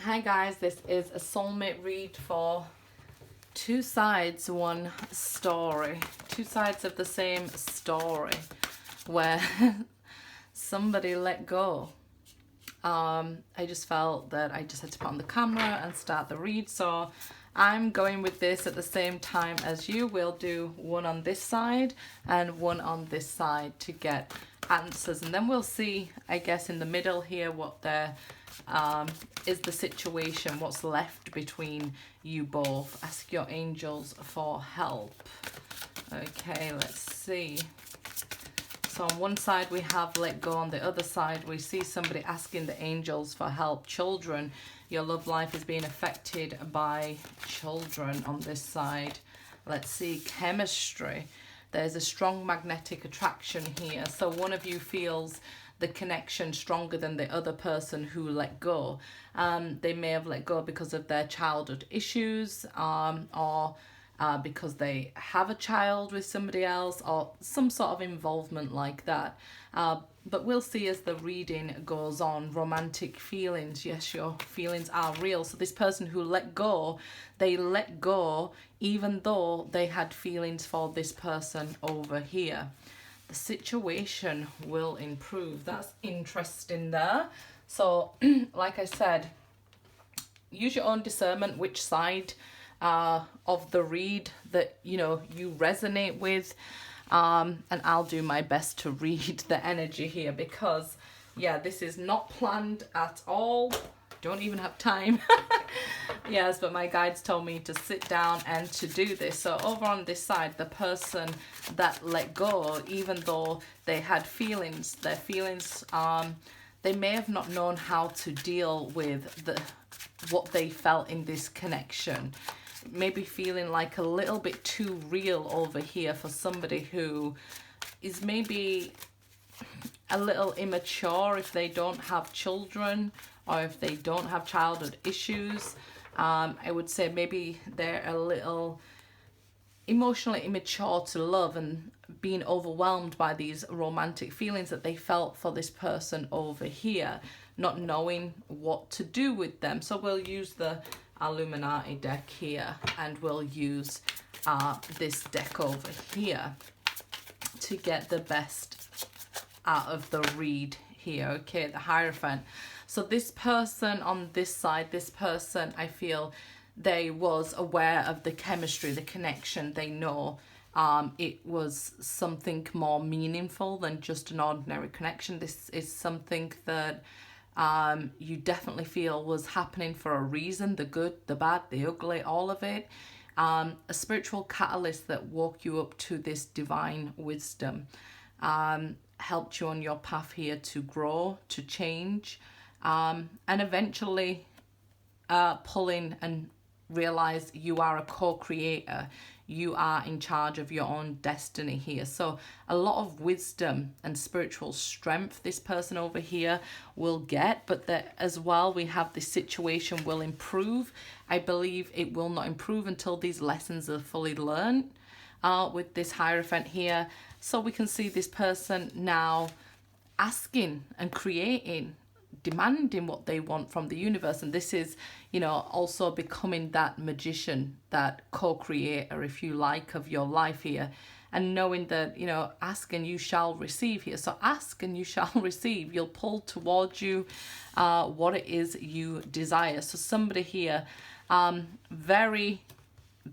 Hi guys, this is a soulmate read for two sides, one story. Two sides of the same story where somebody let go. I just felt that I just had to put on the camera and start the read, so I'm going with this at the same time as you. We'll do one on this side and one on this side to get answers, and then we'll see, I guess, in the middle here what there is the situation, what's left between you both. Ask your angels for help. Okay, let's see. So on one side we have let go, on the other side we see somebody asking the angels for help. Children, your love life is being affected by children on this side. Let's see, chemistry. There's a strong magnetic attraction here. So one of you feels the connection stronger than the other person who let go. They may have let go because of their childhood issues, or because they have a child with somebody else, or some sort of involvement like that. But we'll see as the reading goes on. Romantic feelings, yes, your feelings are real. So this person who let go, they let go even though they had feelings for this person over here. The situation will improve. That's interesting there. So like I said, use your own discernment which side of the read that you resonate with, and I'll do my best to read the energy here, because yeah, this is not planned at all. Don't even have time. Yes, but my guides told me to sit down and to do this. So over on this side, the person that let go, even though they had feelings, their feelings, they may have not known how to deal with what they felt in this connection. Maybe feeling like a little bit too real over here for somebody who is maybe a little immature if they don't have children, or if they don't have childhood issues. I would say maybe they're a little emotionally immature to love, and being overwhelmed by these romantic feelings that they felt for this person over here, not knowing what to do with them. So we'll use the Illuminati deck here, and we'll use this deck over here to get the best out of the read here. Okay, the Hierophant. So this person on this side, this person, I feel they was aware of the chemistry, the connection. They know it was something more meaningful than just an ordinary connection. This is something that you definitely feel was happening for a reason. The good, the bad, the ugly, all of it. A spiritual catalyst that woke you up to this divine wisdom. Helped you on your path here to grow, to change, and eventually pull in and realize you are a co-creator. You are in charge of your own destiny here. So a lot of wisdom and spiritual strength this person over here will get, but that as well we have this situation will improve. I believe it will not improve until these lessons are fully learned with this Hierophant here. So we can see this person now asking and creating, demanding what they want from the universe. And this is, also becoming that magician, that co-creator, if you like, of your life here. And knowing that, ask and you shall receive here. So ask and you shall receive. You'll pull towards you what it is you desire. So somebody here, very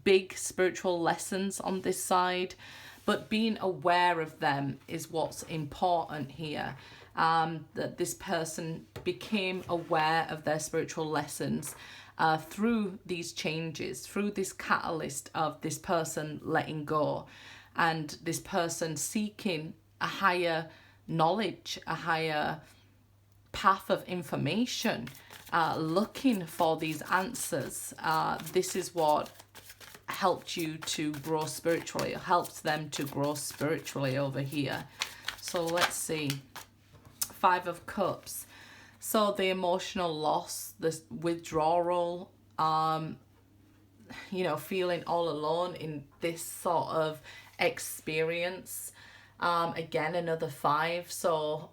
big spiritual lessons on this side, but being aware of them is what's important here. That this person became aware of their spiritual lessons through these changes, through this catalyst of this person letting go, and this person seeking a higher knowledge, a higher path of information, looking for these answers. This is what helped you to grow spiritually. It helped them to grow spiritually over here. So let's see. 5 of Cups. So the emotional loss, the withdrawal, feeling all alone in this sort of experience. Again, another 5. So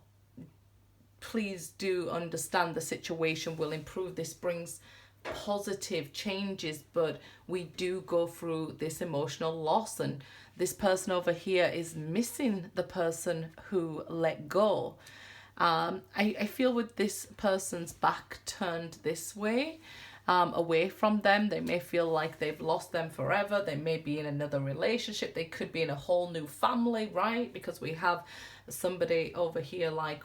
please do understand the situation will improve. This brings positive changes, but we do go through this emotional loss, and this person over here is missing the person who let go. I feel with this person's back turned this way, away from them, they may feel like they've lost them forever. They may be in another relationship. They could be in a whole new family, right? Because we have somebody over here like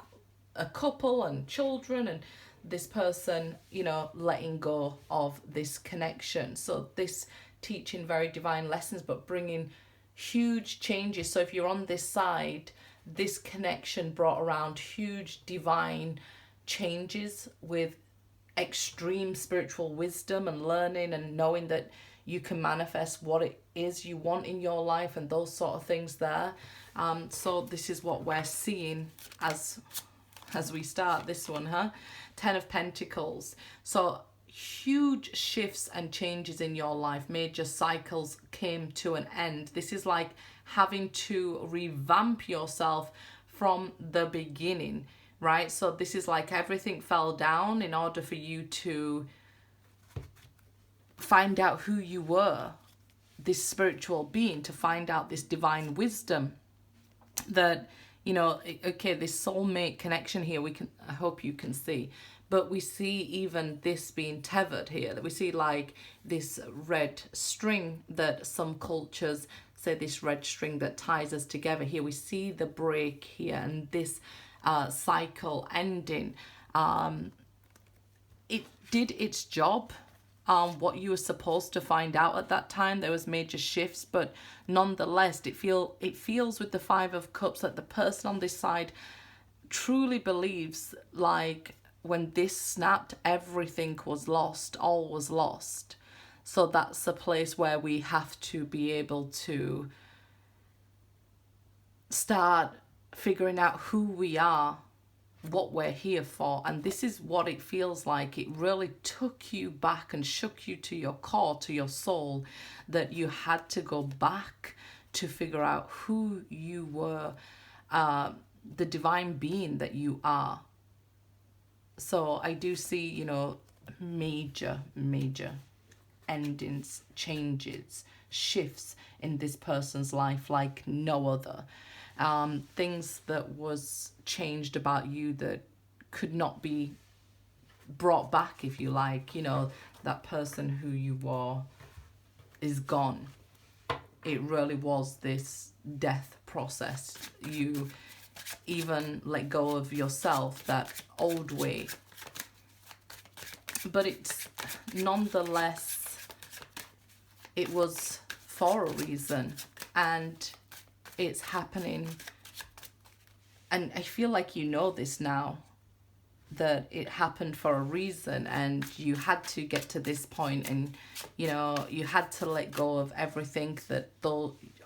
a couple and children, and this person, you know, letting go of this connection. So this teaching very divine lessons, but bringing huge changes. So if you're on this side, this connection brought around huge divine changes with extreme spiritual wisdom and learning and knowing that you can manifest what it is you want in your life and those sort of things there. So this is what we're seeing as we start this one, huh? 10 of Pentacles. So huge shifts and changes in your life. Major cycles came to an end. This is like having to revamp yourself from the beginning, right? So this is like everything fell down in order for you to find out who you were, this spiritual being, to find out this divine wisdom that, you know, okay, this soulmate connection here, I hope you can see, but we see even this being tethered here, that we see like this red string that some cultures say, this red string that ties us together. Here we see the break here and this cycle ending. It did its job. What you were supposed to find out at that time. There was major shifts, but nonetheless, it feels with the Five of Cups that the person on this side truly believes like when this snapped, everything was lost, all was lost. So that's a place where we have to be able to start figuring out who we are, what we're here for. And this is what it feels like. It really took you back and shook you to your core, to your soul, that you had to go back to figure out who you were, the divine being that you are. So I do see, you know, major endings, changes, shifts in this person's life like no other. Things that was changed about you that could not be brought back, if you like. You know, that person who you were is gone. It really was this death process. You even let go of yourself, that old way. But it's nonetheless, it was for a reason, and it's happening. And I feel like you know this now, that it happened for a reason, and you had to get to this point, and you know, you had to let go of everything that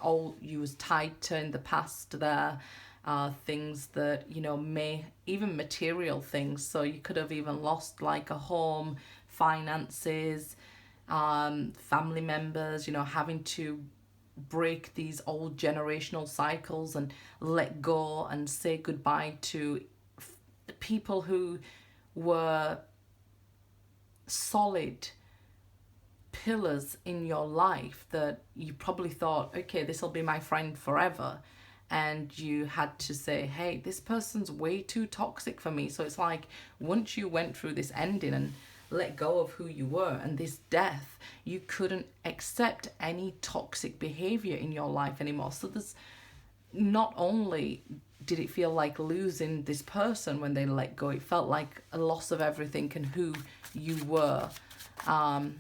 all you was tied to in the past there. Things that, you know, may even material things. So you could have even lost like a home, finances, family members, you know, having to break these old generational cycles and let go and say goodbye to people who were solid pillars in your life that you probably thought, okay, this will be my friend forever. And you had to say, hey, this person's way too toxic for me. So it's like, once you went through this ending and let go of who you were and this death, you couldn't accept any toxic behavior in your life anymore. So there's, not only did it feel like losing this person when they let go, it felt like a loss of everything and who you were. And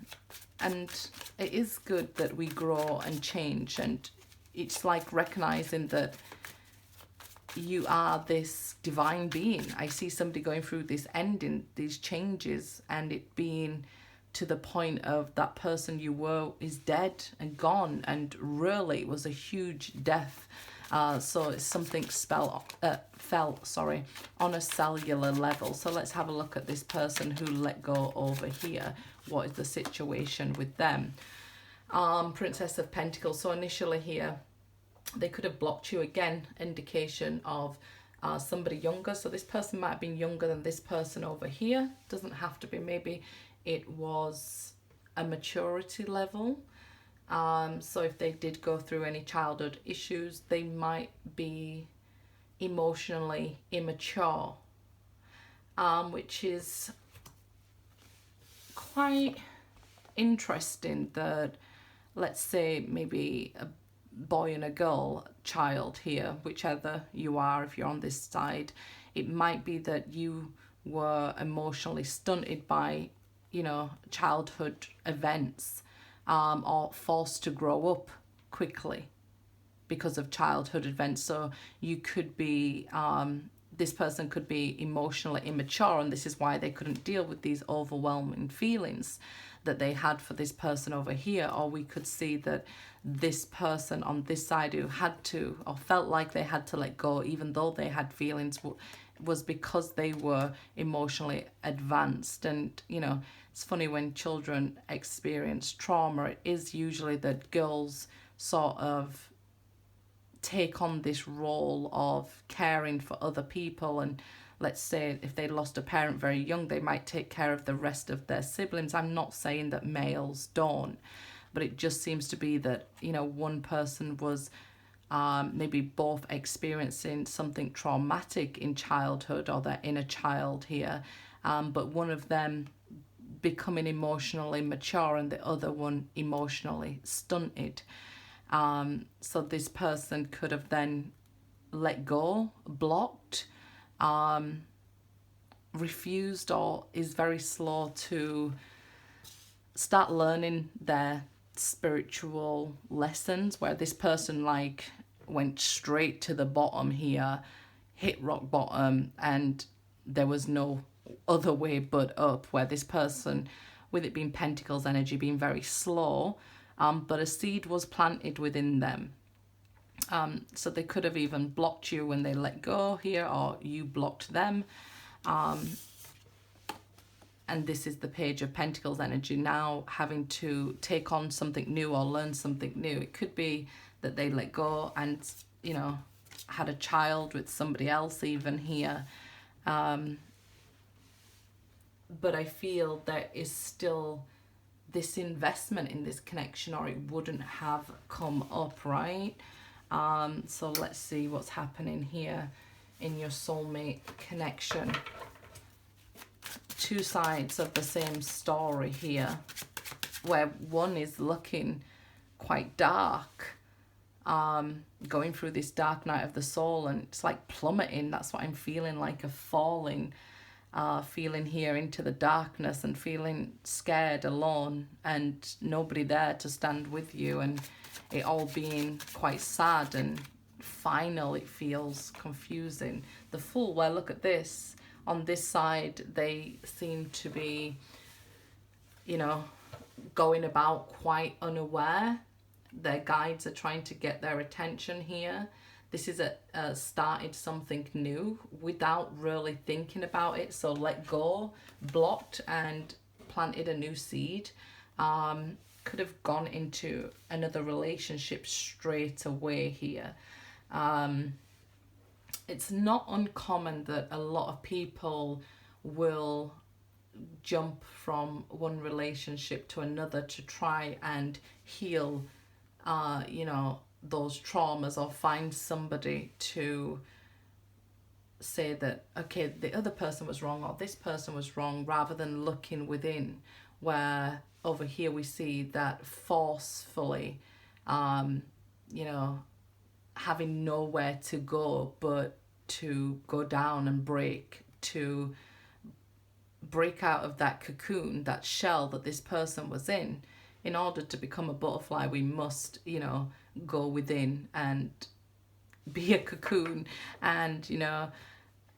it is good that we grow and change, and it's like recognizing that you are this divine being. I see somebody going through this ending, these changes, and it being to the point of that person you were is dead and gone, and really it was a huge death. So it's something felt on a cellular level. So let's have a look at this person who let go over here. What is the situation with them? Princess of Pentacles. So initially here, they could have blocked you again, indication of somebody younger. So this person might have been younger than this person over here. Doesn't have to be. Maybe it was a maturity level. So if they did go through any childhood issues, they might be emotionally immature, which is quite interesting that, let's say, maybe a boy and a girl child here, whichever you are, if you're on this side, it might be that you were emotionally stunted by, you know, childhood events, or forced to grow up quickly because of childhood events. So you could be, this person could be emotionally immature, and this is why they couldn't deal with these overwhelming feelings that they had for this person over here. Or we could see that this person on this side who had to, or felt like they had to let go even though they had feelings, was because they were emotionally advanced. And you know, it's funny, when children experience trauma, it is usually that girls sort of take on this role of caring for other people. And let's say if they lost a parent very young, they might take care of the rest of their siblings. I'm not saying that males don't, but it just seems to be that, you know, one person was maybe both experiencing something traumatic in childhood, or their inner child here, but one of them becoming emotionally mature and the other one emotionally stunted. So this person could have then let go, blocked, refused, or is very slow to start learning their spiritual lessons, where this person like went straight to the bottom here, hit rock bottom, and there was no other way but up, where this person, with it being Pentacles energy, being very slow, but a seed was planted within them. So they could have even blocked you when they let go here, or you blocked them. And this is the Page of Pentacles energy, now having to take on something new or learn something new. It could be that they let go and, you know, had a child with somebody else even here. But I feel there is still this investment in this connection, or it wouldn't have come up, right? So let's see what's happening here in your soulmate connection. Two sides of the same story here, where one is looking quite dark, going through this dark night of the soul, and it's like plummeting. That's what I'm feeling, like a falling feeling here into the darkness, and feeling scared, alone, and nobody there to stand with you, and it all being quite sad and final. It feels confusing. The Fool, well, look at this. On this side, they seem to be, you know, going about quite unaware. Their guides are trying to get their attention here. This is started something new without really thinking about it. So let go, blocked, and planted a new seed. Could have gone into another relationship straight away here. It's not uncommon that a lot of people will jump from one relationship to another to try and heal, you know, those traumas, or find somebody to say that, okay, the other person was wrong, or this person was wrong, rather than looking within, where over here we see that forcefully, you know, having nowhere to go but to go down and break out of that cocoon, that shell that this person was in. In order to become a butterfly, we must, you know, go within and be a cocoon, and, you know,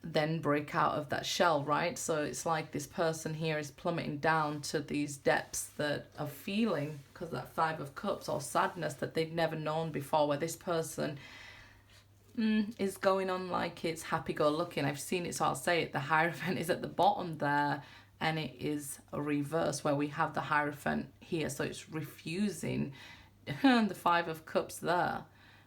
then break out of that shell, right? So it's like this person here is plummeting down to these depths that are feeling, because that Five of Cups, or sadness that they've never known before, where this person is going on like it's happy-go-lucky. I've seen it, so I'll say it. The Hierophant is at the bottom there, and it is a reverse, where we have the Hierophant here, so it's refusing the Five of Cups there,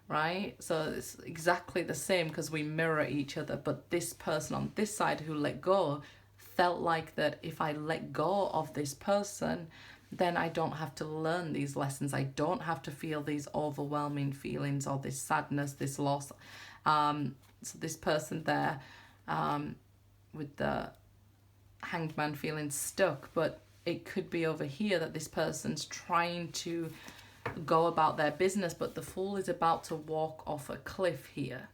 right? So it's exactly the same because we mirror each other. But this person on this side who let go felt like that if I let go of this person, then I don't have to learn these lessons. I don't have to feel these overwhelming feelings or this sadness, this loss. So this person there with the Hanged Man feeling stuck, but it could be over here that this person's trying to go about their business, but the Fool is about to walk off a cliff here.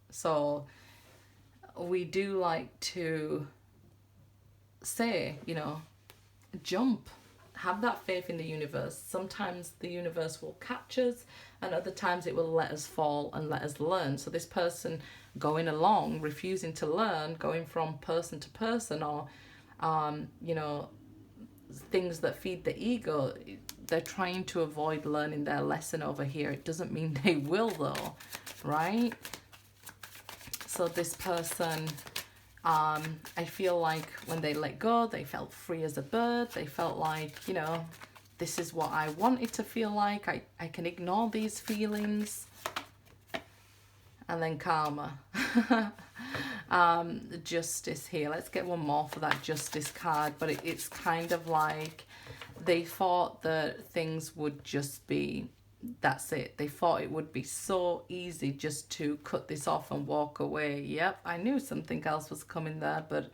So we do like to say, you know, jump, have that faith in the universe. Sometimes the universe will catch us, and other times it will let us fall and let us learn. So this person going along, refusing to learn, going from person to person, or you know, things that feed the ego, they're trying to avoid learning their lesson over here. It doesn't mean they will though, right? So this person, I feel like when they let go, they felt free as a bird. They felt like, you know, this is what I wanted to feel like. I can ignore these feelings. And then Karma. The Justice here. Let's get one more for that Justice card. But it's kind of like they thought that things would just be, that's it. They thought it would be so easy just to cut this off and walk away. Yep, I knew something else was coming there. But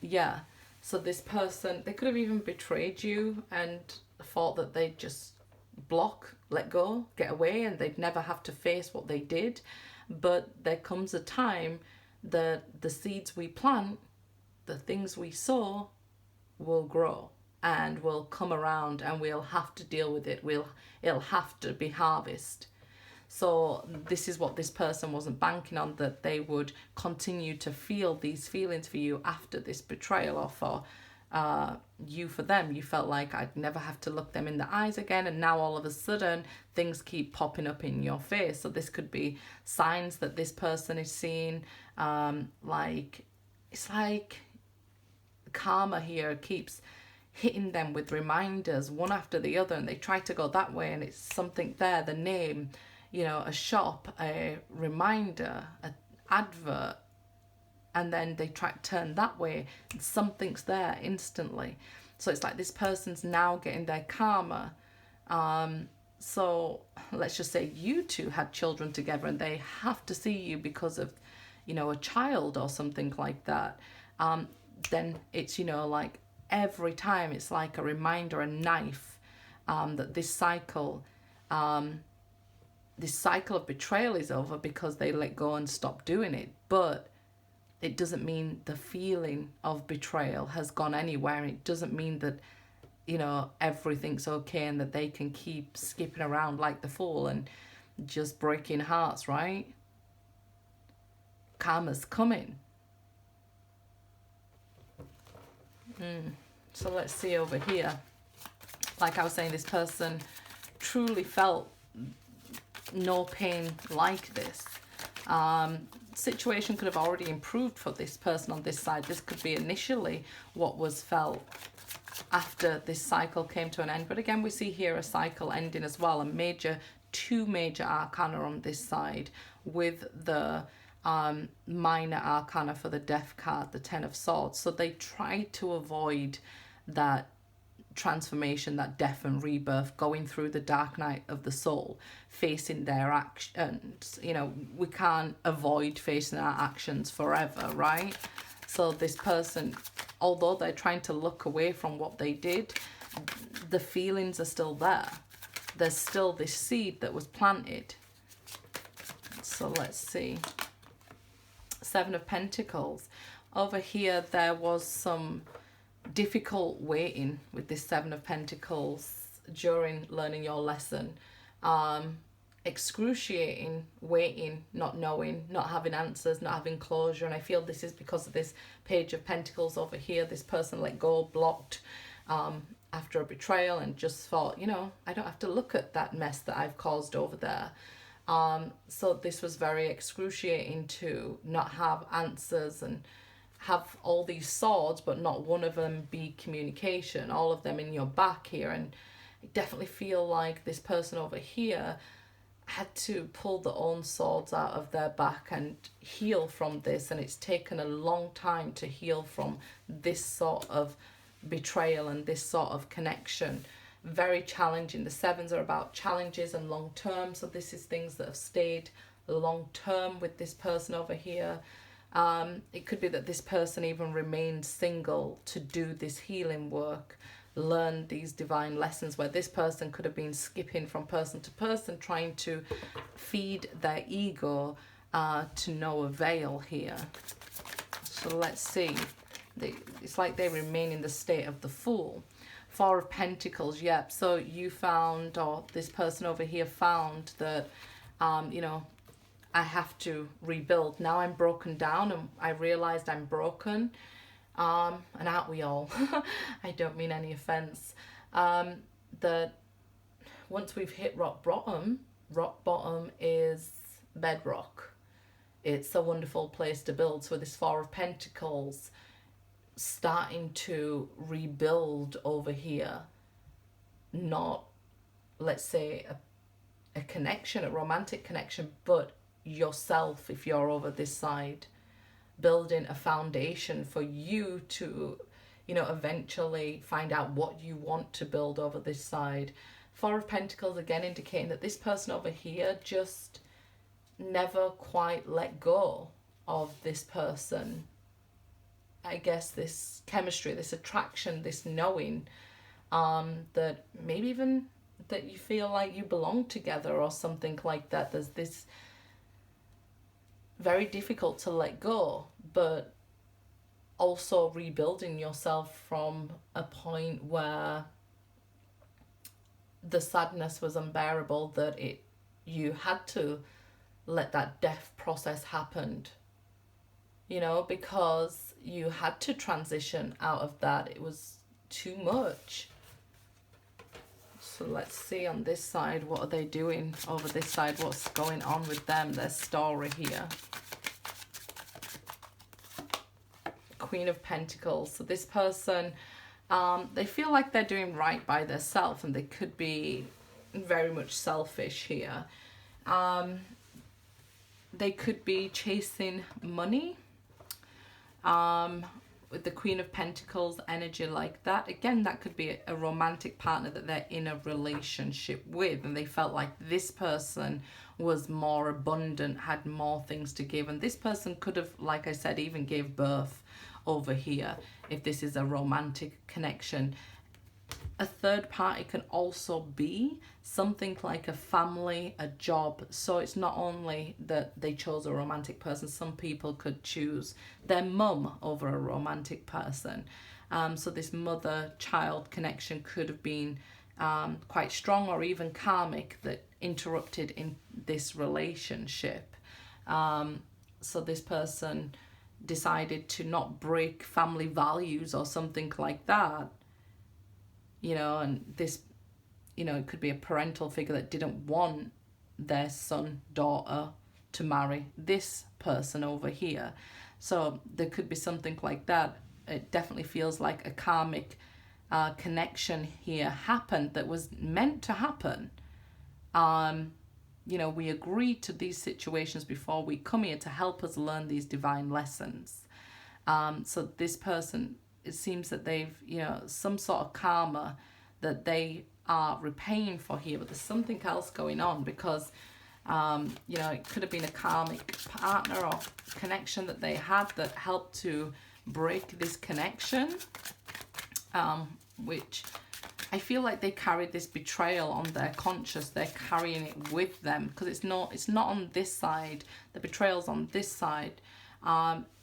yeah. So this person, they could have even betrayed you and thought that they'd just block, let go, get away, and they'd never have to face what they did. But there comes a time that the seeds we plant, the things we sow, will grow and will come around, and we'll have to deal with it. It'll have to be harvest. So this is what this person wasn't banking on, that they would continue to feel these feelings for you after this betrayal, or for you for them. You felt like I'd never have to look them in the eyes again, and now all of a sudden things keep popping up in your face. So this could be signs that this person is seeing, like it's like Karma here keeps hitting them with reminders one after the other, and they try to go that way and it's something there, the name, you know, a shop, a reminder, an advert, and then they try to turn that way and something's there instantly. So it's like this person's now getting their karma. So let's just say you two had children together and they have to see you because of, you know, a child or something like that. Then it's, you know, like every time it's like a reminder, a knife, that this cycle of betrayal is over because they let go and stop doing it. But it doesn't mean the feeling of betrayal has gone anywhere. It doesn't mean that, you know, everything's okay and that they can keep skipping around like the Fool and just breaking hearts, right? Karma's coming. So let's see over here. Like I was saying, this person truly felt no pain like this. Situation could have already improved for this person on this side. This could be initially what was felt after this cycle came to an end. But again, we see here a cycle ending as well. Two major arcana on this side, with the minor arcana for the Death card, the Ten of Swords. So they tried to avoid that transformation, that death and rebirth, going through the dark night of the soul, facing their actions. You know, we can't avoid facing our actions forever, right? So this person, although they're trying to look away from what they did, the feelings are still there. There's still this seed that was planted. So let's see. Seven of Pentacles. Over here there was some difficult waiting with this Seven of Pentacles during learning your lesson. Excruciating waiting, not knowing, not having answers, not having closure. And I feel this is because of this Page of Pentacles over here. This person let go, blocked after a betrayal, and just thought, you know, I don't have to look at that mess that I've caused over there. So this was very excruciating to not have answers and have all these swords, but not one of them be communication, all of them in your back here. And I definitely feel like this person over here had to pull their own swords out of their back and heal from this, and it's taken a long time to heal from this sort of betrayal and this sort of connection. Very challenging. The sevens are about challenges and long term, so this is things that have stayed long term with this person over here. It could be that this person even remained single to do this healing work, learn these divine lessons, where this person could have been skipping from person to person trying to feed their ego to no avail here. So let's see. It's like they remain in the state of the Fool. Four of Pentacles, yep. So you found, or this person over here found that, you know, I have to rebuild. Now I'm broken down and I realized I'm broken. And aren't we all? I don't mean any offense. That once we've hit rock bottom is bedrock. It's a wonderful place to build. So this Four of Pentacles, starting to rebuild over here, not, let's say, a connection, a romantic connection, but yourself, if you're over this side, building a foundation for you to, you know, eventually find out what you want to build over this side. Four of Pentacles, again, indicating that this person over here just never quite let go of this person. I guess this chemistry, this attraction, this knowing, that maybe even that you feel like you belong together or something like that. There's this very difficult to let go, but also rebuilding yourself from a point where the sadness was unbearable, that you had to let that death process happen, you know, because you had to transition out of that. It was too much. So let's see on this side, what are they doing over this side? What's going on with them, their story here? Queen of Pentacles. So this person, they feel like they're doing right by themselves, and they could be very much selfish here. They could be chasing money. With the Queen of Pentacles energy like that, again, that could be a romantic partner that they're in a relationship with, and they felt like this person was more abundant, had more things to give, and this person could have, like I said, even gave birth over here if this is a romantic connection. A third party can also be something like a family, a job. So it's not only that they chose a romantic person, some people could choose their mum over a romantic person. So this mother-child connection could have been quite strong, or even karmic, that interrupted in this relationship. So this person decided to not break family values or something like that. You know, and this, you know, it could be a parental figure that didn't want their son, daughter to marry this person over here. So there could be something like that. It definitely feels like a karmic connection here happened that was meant to happen. You know, we agreed to these situations before we come here to help us learn these divine lessons. So this person, it seems that they've, you know, some sort of karma that they are repaying for here, but there's something else going on, because, you know, it could have been a karmic partner or connection that they had that helped to break this connection, which I feel like they carried this betrayal on their conscious. They're carrying it with them, because it's not on this side. The betrayal's on this side.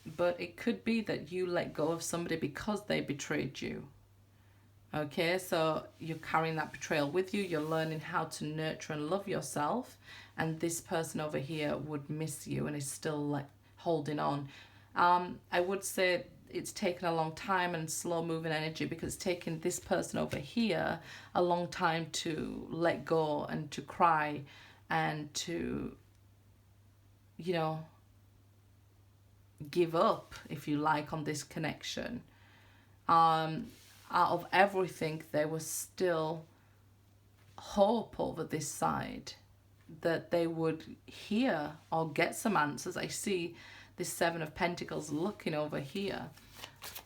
But it could be that you let go of somebody because they betrayed you. Okay, so you're carrying that betrayal with you. You're learning how to nurture and love yourself. And this person over here would miss you and is still like holding on. I would say it's taken a long time and slow moving energy, because it's taken this person over here a long time to let go and to cry and to, you know, give up, if you like, on this connection. Out of everything, there was still hope over this side. that they would hear or get some answers. I see this Seven of Pentacles looking over here.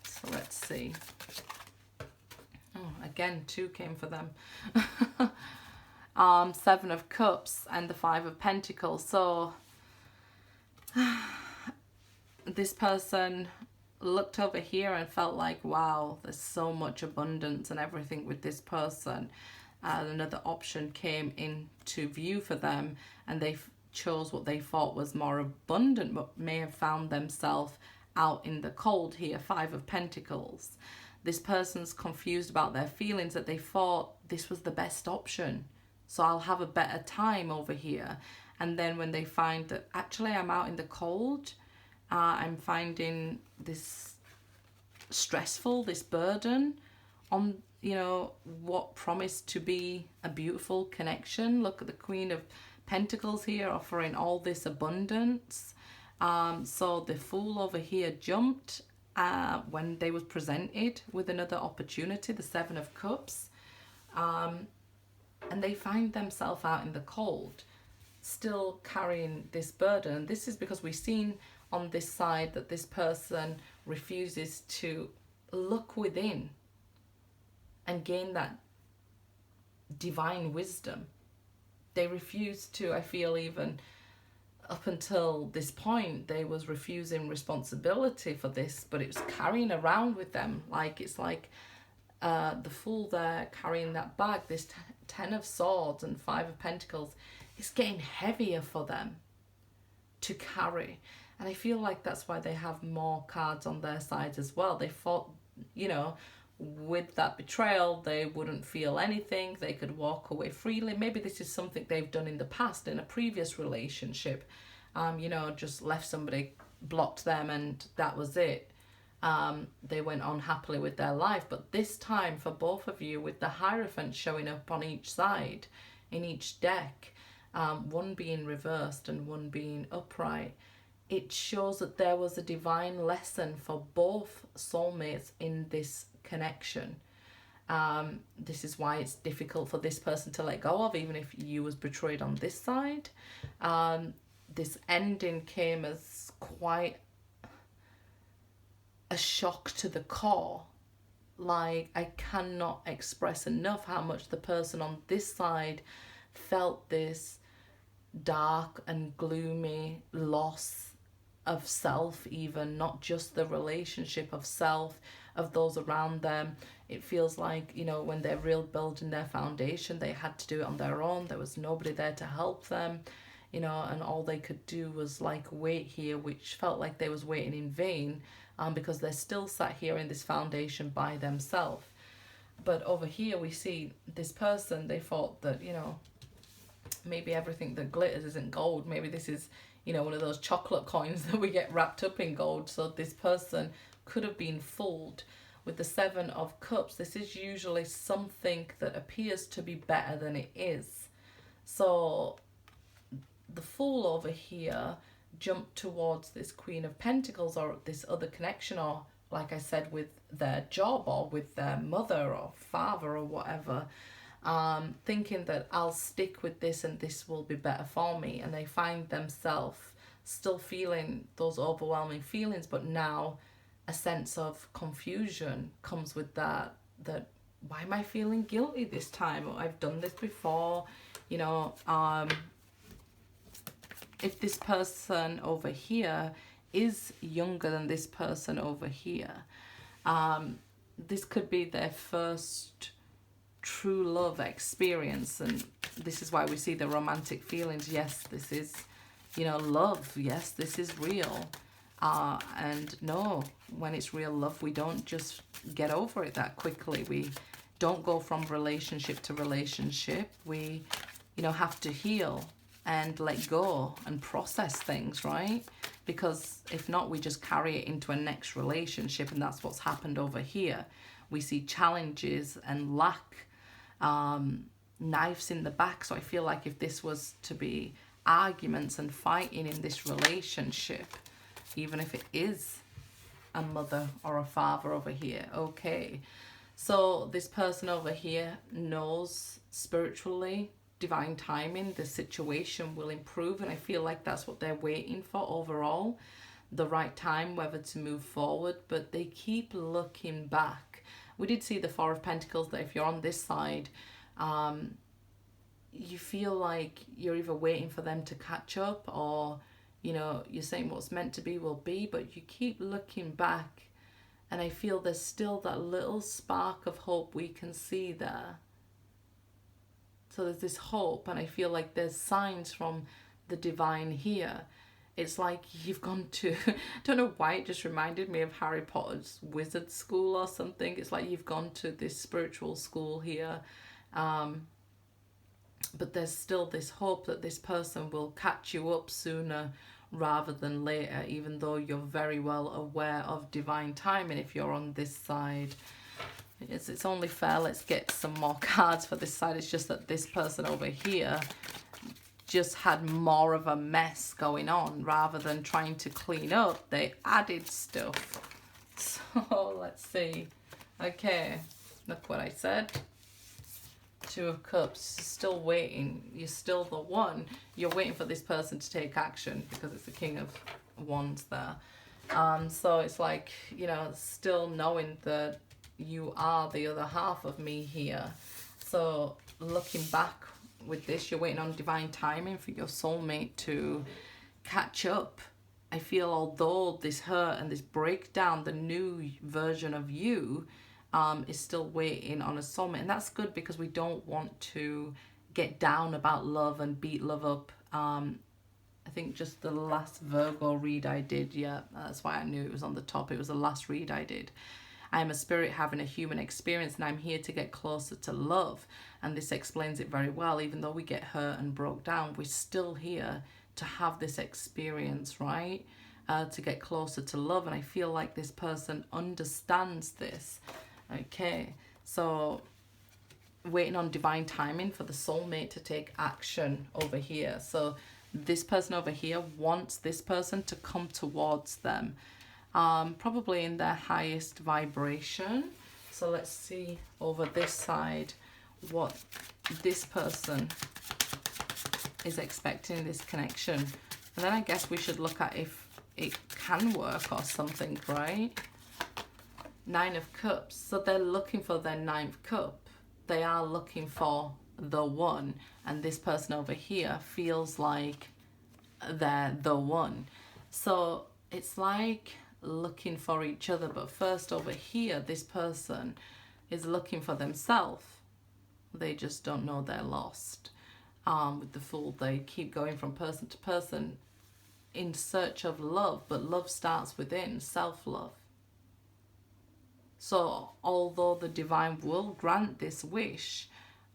So let's see. Oh, again, 2 came for them. Seven of Cups and the Five of Pentacles. So this person looked over here and felt like, wow, there's so much abundance and everything with this person. Another option came into view for them, and they chose what they thought was more abundant, but may have found themselves out in the cold here. Five of Pentacles. This person's confused about their feelings, that they thought this was the best option, so I'll have a better time over here. And then when they find that actually I'm out in the cold, I'm finding this stressful, this burden on, you know, what promised to be a beautiful connection. Look at the Queen of Pentacles here, offering all this abundance. So the Fool over here jumped when they was presented with another opportunity, the Seven of Cups. And they find themselves out in the cold, still carrying this burden. And this is because we've seen on this side that this person refuses to look within and gain that divine wisdom. They refuse to, I feel, even up until this point, they was refusing responsibility for this, but it was carrying around with them. Like, it's like the Fool there carrying that bag, this Ten of Swords and Five of Pentacles, it's getting heavier for them to carry. And I feel like that's why they have more cards on their sides as well. They thought, you know, with that betrayal, they wouldn't feel anything. They could walk away freely. Maybe this is something they've done in the past, in a previous relationship. You know, just left somebody, blocked them, and that was it. They went on happily with their life. But this time, for both of you, with the Hierophant showing up on each side, in each deck, one being reversed and one being upright, it shows that there was a divine lesson for both soulmates in this connection. This is why it's difficult for this person to let go of, even if you was betrayed on this side. This ending came as quite a shock to the core. Like, I cannot express enough how much the person on this side felt this dark and gloomy loss of self, even not just the relationship, of self, of those around them. It feels like, you know, when they're real building their foundation, they had to do it on their own. There was nobody there to help them, you know, and all they could do was like wait here, which felt like they was waiting in vain, because they're still sat here in this foundation by themselves. But over here we see this person, they thought that, you know, maybe everything that glitters isn't gold. Maybe this is, you know, one of those chocolate coins that we get wrapped up in gold. So this person could have been fooled. With the Seven of Cups, this is usually something that appears to be better than it is. So the Fool over here jumped towards this Queen of Pentacles, or this other connection, or like I said, with their job or with their mother or father or whatever, thinking that I'll stick with this and this will be better for me. And they find themselves still feeling those overwhelming feelings, but now a sense of confusion comes with that why am I feeling guilty this time? I've done this before, you know. If this person over here is younger than this person over here, this could be their first true love experience, and this is why we see the romantic feelings. Yes, this is, you know, love. Yes, this is real. And no, when it's real love, we don't just get over it that quickly. We don't go from relationship to relationship. We, you know, have to heal and let go and process things, right? Because if not, we just carry it into a next relationship, and that's what's happened over here. We see challenges and lack, knives in the back. So I feel like if this was to be arguments and fighting in this relationship, even if it is a mother or a father over here, okay. So this person over here knows spiritually divine timing, the situation will improve. And I feel like that's what they're waiting for overall, the right time, whether to move forward. But they keep looking back. We did see the Four of Pentacles, that if you're on this side, you feel like you're either waiting for them to catch up, or, you know, you're saying what's meant to be will be, but you keep looking back. And I feel there's still that little spark of hope we can see there. So there's this hope, and I feel like there's signs from the divine here. It's like you've gone to, I don't know why, it just reminded me of Harry Potter's wizard school or something. It's like you've gone to this spiritual school here. But there's still this hope that this person will catch you up sooner rather than later, even though you're very well aware of divine timing if you're on this side. It's only fair, let's get some more cards for this side. It's just that this person over here just had more of a mess going on. Rather than trying to clean up, they added stuff. So let's see. Okay, look what I said. Two of Cups, still waiting. You're still the one. You're waiting for this person to take action, because it's the King of Wands there. So it's like, you know, still knowing that you are the other half of me here. So looking back with this, you're waiting on divine timing for your soulmate to catch up. I feel although this hurt and this breakdown, the new version of you is still waiting on a soulmate. And that's good, because we don't want to get down about love and beat love up. I think just the last Virgo read I did, yeah, that's why I knew it was on the top. It was the last read I did. I am a spirit having a human experience, and I'm here to get closer to love. And this explains it very well. Even though we get hurt and broke down, we're still here to have this experience, right? To get closer to love. And I feel like this person understands this. Okay, so waiting on divine timing for the soulmate to take action over here. So this person over here wants this person to come towards them. Probably in their highest vibration. So let's see over this side what this person is expecting in this connection. And then I guess we should look at if it can work or something, right? Nine of Cups. So they're looking for their ninth cup. They are looking for the one. And this person over here feels like they're the one. So it's like looking for each other, but first over here this person is looking for themselves. They just don't know they're lost. With the Fool, they keep going from person to person in search of love, but love starts within, self-love. So although the divine will grant this wish,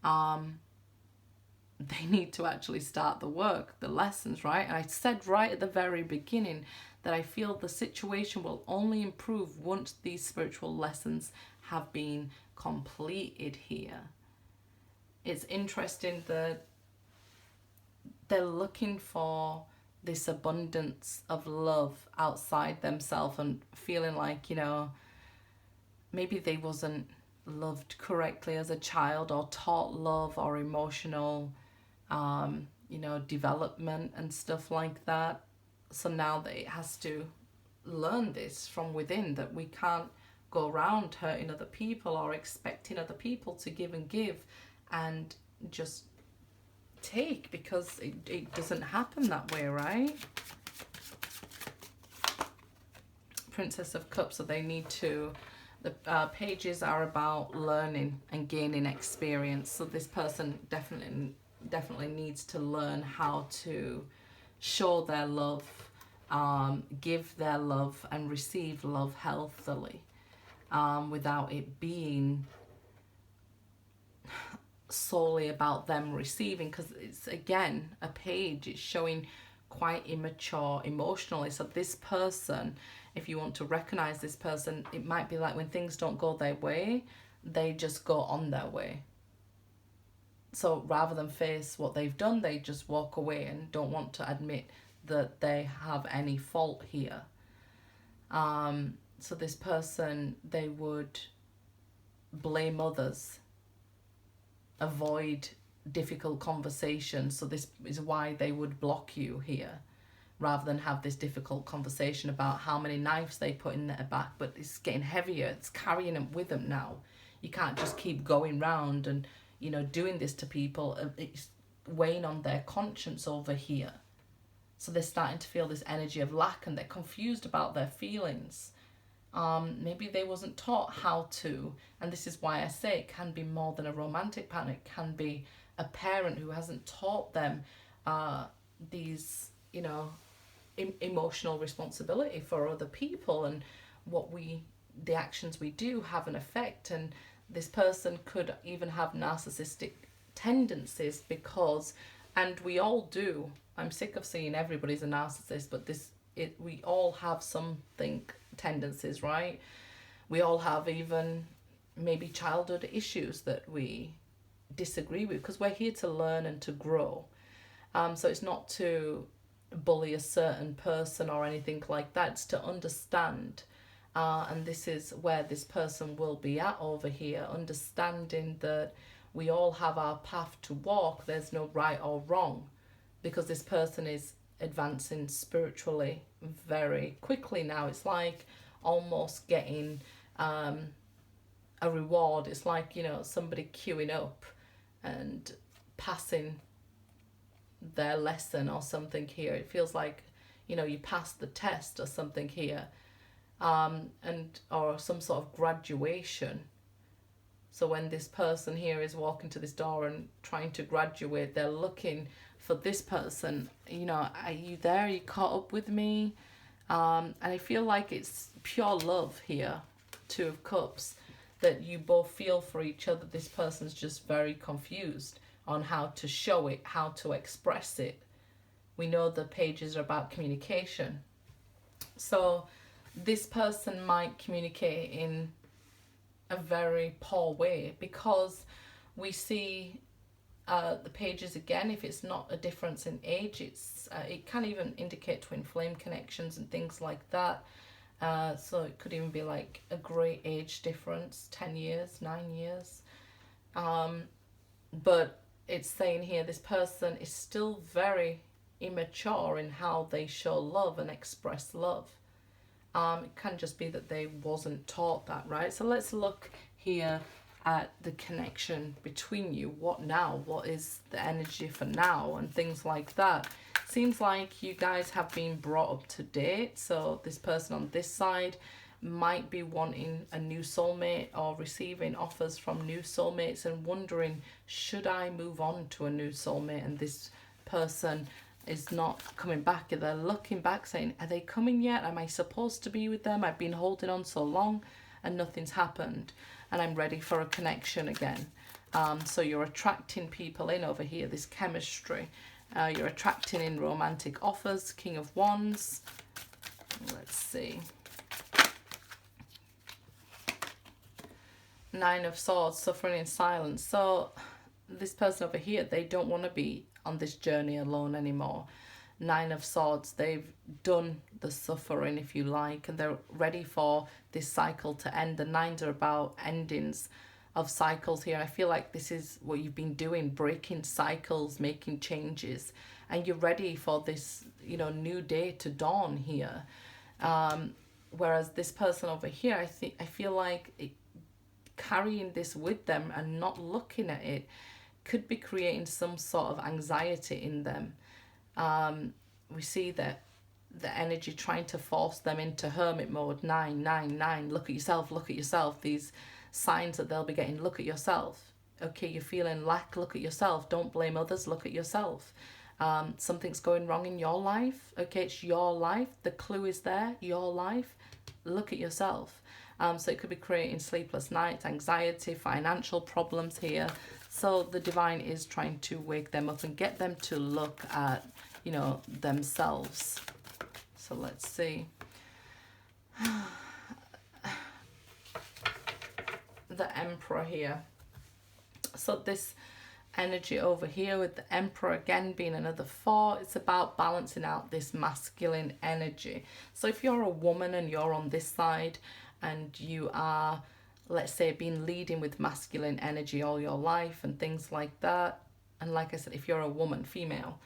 they need to actually start the work, the lessons, right? And I said right at the very beginning that I feel the situation will only improve once these spiritual lessons have been completed here. It's interesting that they're looking for this abundance of love outside themselves and feeling like, you know, maybe they wasn't loved correctly as a child or taught love or emotional, you know, development and stuff like that. So now that it has to learn this from within, that we can't go around hurting other people or expecting other people to give and just take, because it doesn't happen that way, right? Princess of Cups, so they need to, the pages are about learning and gaining experience. So this person definitely needs to learn how to show their love, give their love and receive love healthily, without it being solely about them receiving, because it's again a page, it's showing quite immature emotionally. So this person, if you want to recognize this person, it might be like when things don't go their way, they just go on their way. So rather than face what they've done, they just walk away and don't want to admit that they have any fault here. So this person, they would blame others, avoid difficult conversations. So this is why they would block you here, rather than have this difficult conversation about how many knives they put in their back. But it's getting heavier, it's carrying them with them now. You can't just keep going round and, you know, doing this to people. It's weighing on their conscience over here. So they're starting to feel this energy of lack, and they're confused about their feelings. Maybe they wasn't taught how to, and this is why I say it can be more than a romantic partner. It can be a parent who hasn't taught them these, you know, emotional responsibility for other people, and the actions we do have an effect. And this person could even have narcissistic tendencies because, and we all do, I'm sick of seeing everybody's a narcissist, but we all have something, tendencies, right? We all have even maybe childhood issues that we disagree with, because we're here to learn and to grow. So it's not to bully a certain person or anything like that. It's to understand. And this is where this person will be at over here, understanding that we all have our path to walk. There's no right or wrong, because this person is advancing spiritually very quickly now. It's like almost getting a reward. It's like, you know, somebody queuing up and passing their lesson or something here. It feels like, you know, you passed the test or something here, or some sort of graduation. So when this person here is walking to this door and trying to graduate, they're looking for this person, you know, are you there? Are you caught up with me? And I feel like it's pure love here, Two of Cups, that you both feel for each other. This person's just very confused on how to show it, how to express it. We know the pages are about communication. So this person might communicate in a very poor way, because we see the pages again, if it's not a difference in age, it can even indicate twin flame connections and things like that. So it could even be like a great age difference, 10 years, 9 years. But it's saying here this person is still very immature in how they show love and express love. It can just be that they wasn't taught that, right? So let's look here at the connection between you. What now? What is the energy for now? And things like that. Seems like you guys have been brought up to date. So this person on this side might be wanting a new soulmate or receiving offers from new soulmates and wondering, should I move on to a new soulmate? And this person is not coming back. They're looking back saying, are they coming yet? Am I supposed to be with them? I've been holding on so long and nothing's happened, and I'm ready for a connection again. So you're attracting people in over here, this chemistry. You're attracting in romantic offers. King of Wands. Let's see. Nine of Swords, suffering in silence. So this person over here, they don't want to be on this journey alone anymore. Nine of Swords, they've done the suffering, if you like, and they're ready for this cycle to end. The nines are about endings of cycles here. I feel like this is what you've been doing, breaking cycles, making changes, and you're ready for this, you know, new day to dawn here. Whereas this person over here, I feel like carrying this with them and not looking at it could be creating some sort of anxiety in them. We see that the energy trying to force them into hermit mode. 999, look at yourself, look at yourself. These signs that they'll be getting, look at yourself. Okay, you're feeling lack, look at yourself. Don't blame others, look at yourself. Something's going wrong in your life. Okay, it's your life. The clue is there, your life. Look at yourself. So it could be creating sleepless nights, anxiety, financial problems here. So the divine is trying to wake them up and get them to look at, you know, themselves. So let's see. The Emperor here. So this energy over here with the Emperor again being another 4, it's about balancing out this masculine energy. So if you're a woman and you're on this side and you are, let's say, been leading with masculine energy all your life and things like that, And like I said, if you're a woman, female,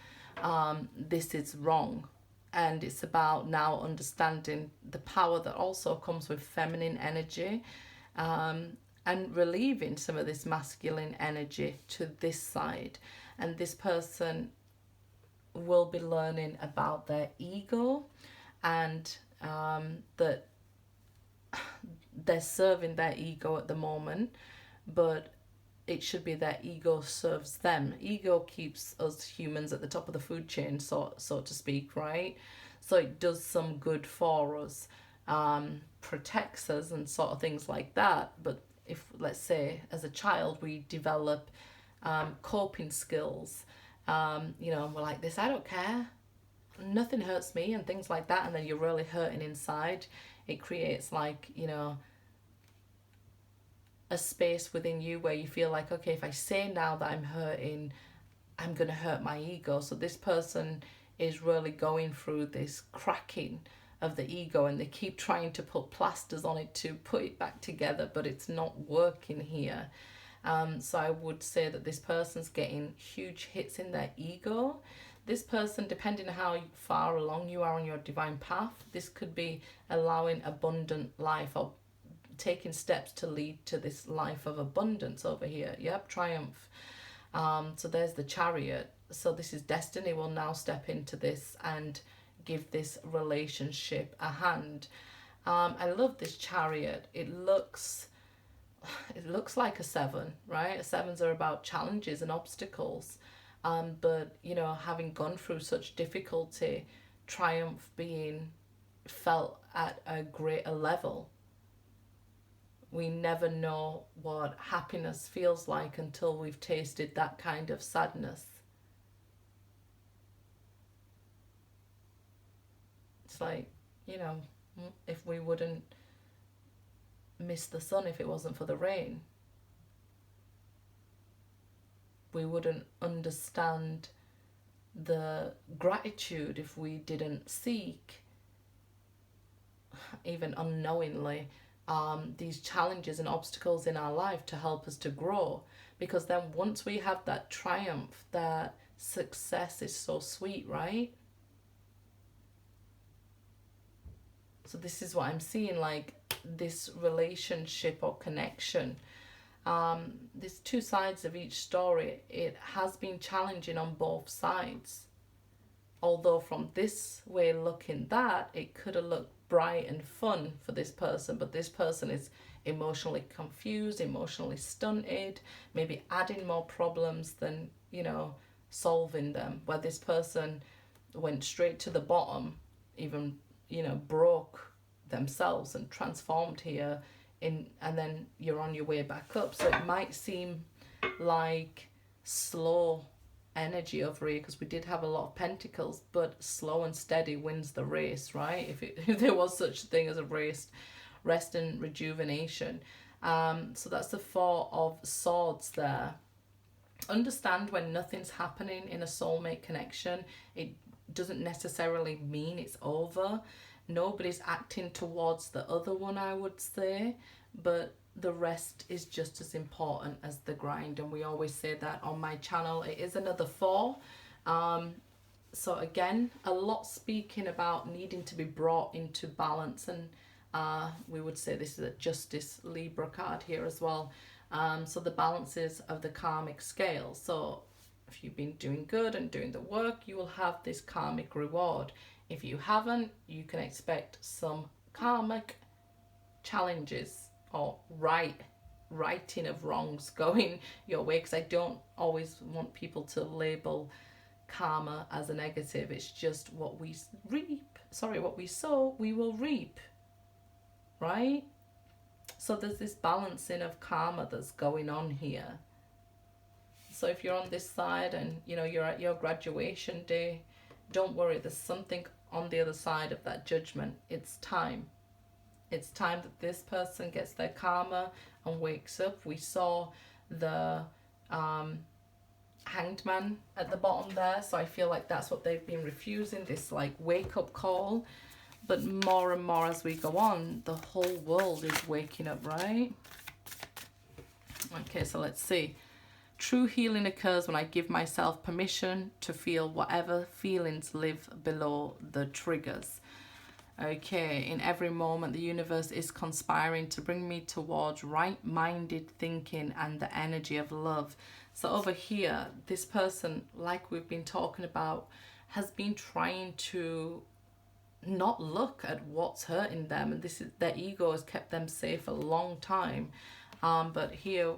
this is wrong. And it's about now understanding the power that also comes with feminine energy, and relieving some of this masculine energy to this side. And this person will be learning about their ego, and that they're serving their ego at the moment, but it should be their ego serves them. Ego keeps us humans at the top of the food chain, so to speak, right? So it does some good for us, protects us and sort of things like that. But if, let's say, as a child, we develop coping skills, you know, we're like this, I don't care, nothing hurts me, and things like that, and then you're really hurting inside. It creates, like, you know, a space within you where you feel like, okay, if I say now that I'm hurting, I'm going to hurt my ego. So this person is really going through this cracking of the ego, and they keep trying to put plasters on it to put it back together, but it's not working here. So I would say that this person's getting huge hits in their ego. This person, depending on how far along you are on your divine path, this could be allowing abundant life, or taking steps to lead to this life of abundance over here. Yep, triumph. So there's the Chariot. So this is destiny will now step into this and give this relationship a hand. I love this Chariot. It looks like a 7, right? 7s are about challenges and obstacles. But, you know, having gone through such difficulty, triumph being felt at a greater level. We never know what happiness feels like until we've tasted that kind of sadness. It's like, you know, if we wouldn't miss the sun if it wasn't for the rain. We wouldn't understand the gratitude if we didn't seek, even unknowingly, these challenges and obstacles in our life to help us to grow. Because then once we have that triumph, that success is so sweet, right? So this is what I'm seeing, like this relationship or connection. There's two sides of each story. It has been challenging on both sides. Although from this way looking, that it could have looked bright and fun for this person, but this person is emotionally confused, emotionally stunted, maybe adding more problems than, you know, solving them. Where this person went straight to the bottom, even, you know, broke themselves and transformed here in, and then you're on your way back up. So it might seem like slow energy over here, because we did have a lot of pentacles, but slow and steady wins the race, right? If there was such a thing as a race, rest and rejuvenation. So that's the 4 of Swords there. Understand when nothing's happening in a soulmate connection, it doesn't necessarily mean it's over. Nobody's acting towards the other one, I would say, but the rest is just as important as the grind. And we always say that on my channel. It is another 4. So again, a lot speaking about needing to be brought into balance. And we would say this is a Justice Libra card here as well. So the balances of the karmic scale. So if you've been doing good and doing the work, you will have this karmic reward. If you haven't, you can expect some karmic challenges or righting of wrongs going your way, because I don't always want people to label karma as a negative. It's just what we what we sow, we will reap, right? So there's this balancing of karma that's going on here. So if you're on this side and, you know, you're at your graduation day, don't worry, there's something on the other side of that judgment. It's time. It's time that this person gets their karma and wakes up. We saw the Hanged Man at the bottom there, so I feel like that's what they've been refusing, this like wake up call. But more and more as we go on, the whole world is waking up, right? Okay, so let's see. True healing occurs when I give myself permission to feel whatever feelings live below the triggers. Okay, in every moment, the universe is conspiring to bring me towards right-minded thinking and the energy of love. So over here, this person, like we've been talking about, has been trying to not look at what's hurting them, and this is their ego has kept them safe a long time. But here,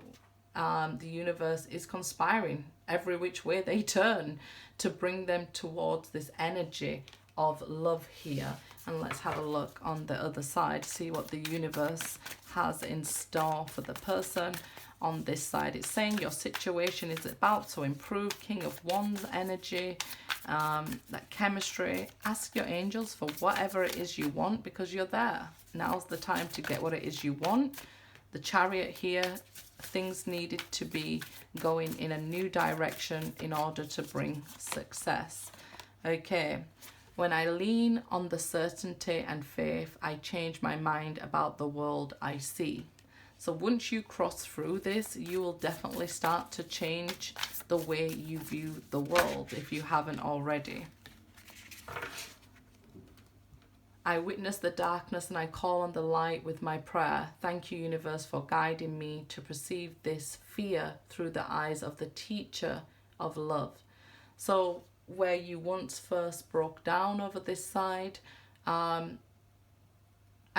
the universe is conspiring every which way they turn to bring them towards this energy of love here. And let's have a look on the other side, see what the universe has in store for the person. On this side, it's saying your situation is about to improve. King of Wands energy, that chemistry. Ask your angels for whatever it is you want, because you're there. Now's the time to get what it is you want. The Chariot here, things needed to be going in a new direction in order to bring success. Okay. When I lean on the certainty and faith, I change my mind about the world I see. So once you cross through this, you will definitely start to change the way you view the world if you haven't already. I witness the darkness and I call on the light with my prayer. Thank you, universe, for guiding me to perceive this fear through the eyes of the teacher of love. So where you once first broke down over this side, I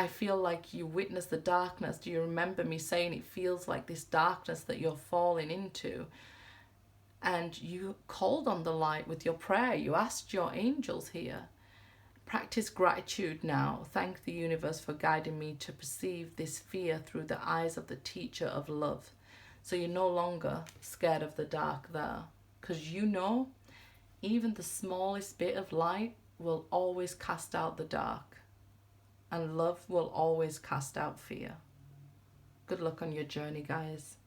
feel like you witnessed the darkness. Do you remember me saying it feels like this darkness that you're falling into? And you called on the light with your prayer. You asked your angels here. Practice gratitude now. Thank the universe for guiding me to perceive this fear through the eyes of the teacher of love. So you're no longer scared of the dark there, because you know even the smallest bit of light will always cast out the dark, and love will always cast out fear. Good luck on your journey, guys.